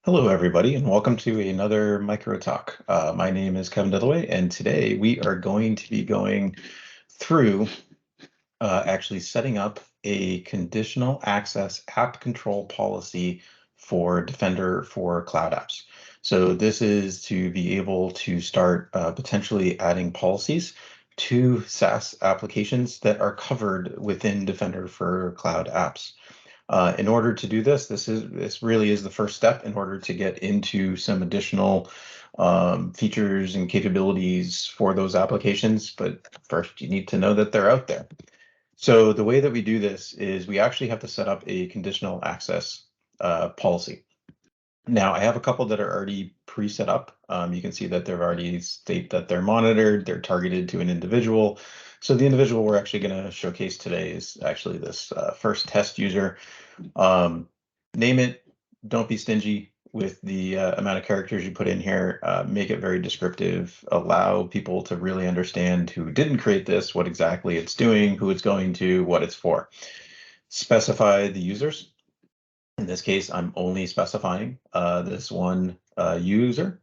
Hello, everybody, and welcome to another MicroTalk. My name is Kevin Dillaway, and today we are going to be going through actually setting up a conditional access app control policy for Defender for cloud apps. So this is to be able to start potentially adding policies to SaaS applications that are covered within Defender for cloud apps. In order to do this really is the first step in order to get into some additional features and capabilities for those applications. But first, you need to know that they're out there. So the way that we do this is we actually have to set up a conditional access policy. Now, I have a couple that are already pre-set up. You can see that they've already state that they're monitored, they're targeted to an individual. So the individual we're actually going to showcase today is actually this first test user. Name it, don't be stingy with the amount of characters you put in here. Make it very descriptive, allow people to really understand who didn't create this, what exactly it's doing, who it's going to, what it's for. Specify the users. In this case, I'm only specifying this one user.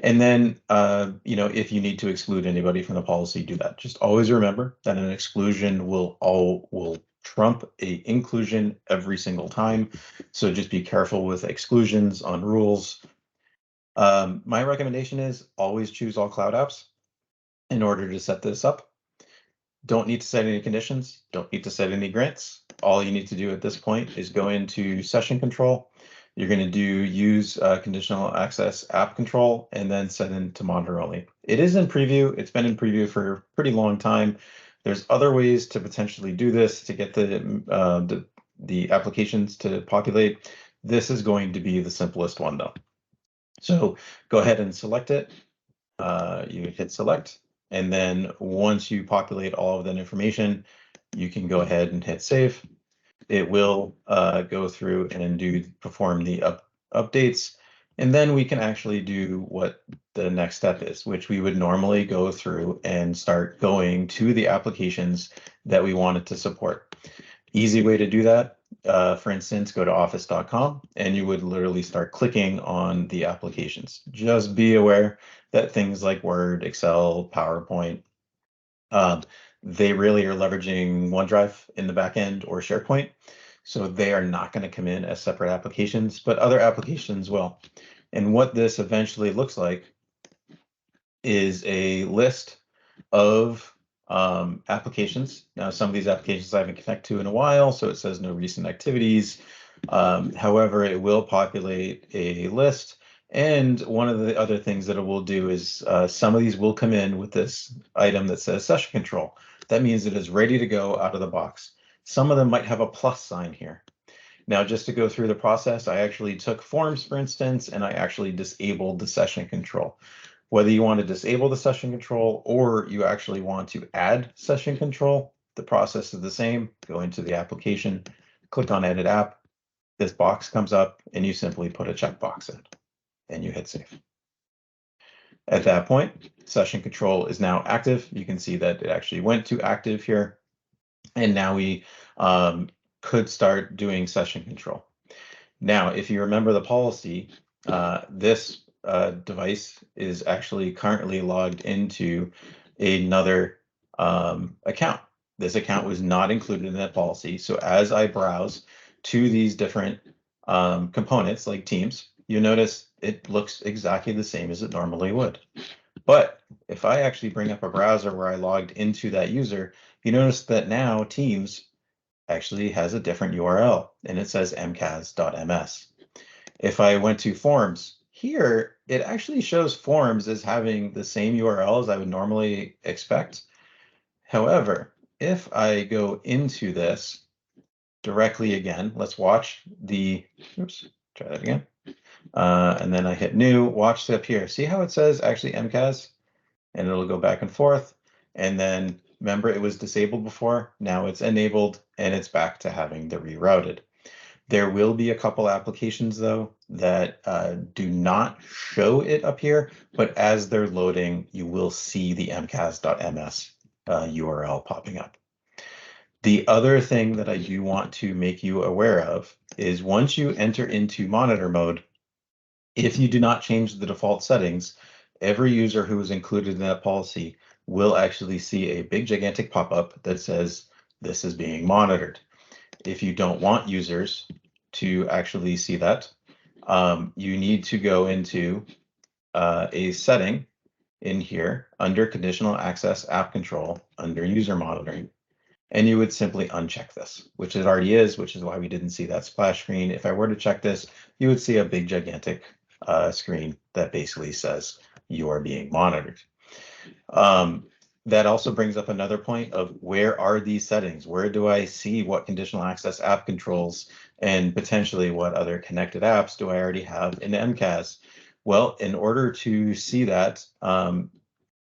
And then, if you need to exclude anybody from the policy, do that. Just always remember that an exclusion will trump a inclusion every single time. So just be careful with exclusions on rules. My recommendation is always choose all cloud apps in order to set this up. Don't need to set any conditions, don't need to set any grants. All you need to do at this point is go into session control. You're going to do use conditional access app control and then set into monitor only. It is in preview. It's been in preview for a pretty long time. There's other ways to potentially do this to get the applications to populate. This is going to be the simplest one though. So go ahead and select it. You hit select. And then once you populate all of that information, you can go ahead and hit save. It will go through and perform the updates. And then we can actually do what the next step is, which we would normally go through and start going to the applications that we wanted to support. Easy way to do that, for instance, go to office.com and you would literally start clicking on the applications. Just be aware that things like Word, Excel, PowerPoint, they really are leveraging OneDrive in the back end or SharePoint. So they are not going to come in as separate applications, but other applications will. And what this eventually looks like is a list of applications. Now, some of these applications I haven't connected to in a while, so it says no recent activities. However, it will populate a list. And one of the other things that it will do is some of these will come in with this item that says session control. That means it is ready to go out of the box. Some of them might have a plus sign here. Now, just to go through the process, I actually took forms, for instance, and I actually disabled the session control. Whether you want to disable the session control or you actually want to add session control, the process is the same. Go into the application, click on Edit App. This box comes up and you simply put a checkbox in and you hit save. At that point, session control is now active. You can see that it actually went to active here. And now we could start doing session control. Now, if you remember the policy, this device is actually currently logged into another account. This account was not included in that policy. So as I browse to these different components like Teams, you notice it looks exactly the same as it normally would. But if I actually bring up a browser where I logged into that user, you notice that now Teams actually has a different URL and it says mcas.ms. If I went to forms here, it actually shows forms as having the same URL as I would normally expect. However, if I go into this directly again, let's watch the, oops, try that again. And then I hit new, watch up here. See how it says actually MCAS? And it'll go back and forth. And then remember it was disabled before, now it's enabled and it's back to having the rerouted. There will be a couple applications though that do not show it up here, but as they're loading, you will see the mcas.ms URL popping up. The other thing that I do want to make you aware of is once you enter into monitor mode, If you do not change the default settings, every user who is included in that policy will actually see a big gigantic pop-up that says this is being monitored. If you don't want users to actually see that, you need to go into a setting in here under conditional access app control under user monitoring. And you would simply uncheck this, which it already is, which is why we didn't see that splash screen. If I were to check this, you would see a big gigantic screen that basically says you are being monitored. That also brings up another point of where are these settings? Where do I see what conditional access app controls and potentially what other connected apps do I already have in MCAS? Well, in order to see that,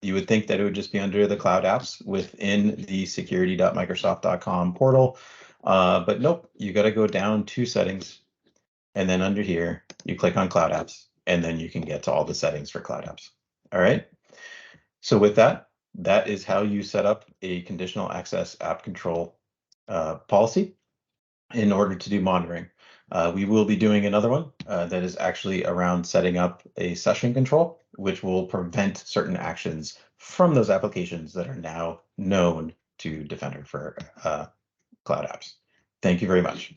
you would think that it would just be under the cloud apps within the security.microsoft.com portal. But nope, you got to go down to settings. And then under here, you click on cloud apps, and then you can get to all the settings for cloud apps. All right. So with that, that is how you set up a conditional access app control policy in order to do monitoring. We will be doing another one that is actually around setting up a session control, which will prevent certain actions from those applications that are now known to Defender for cloud apps. Thank you very much.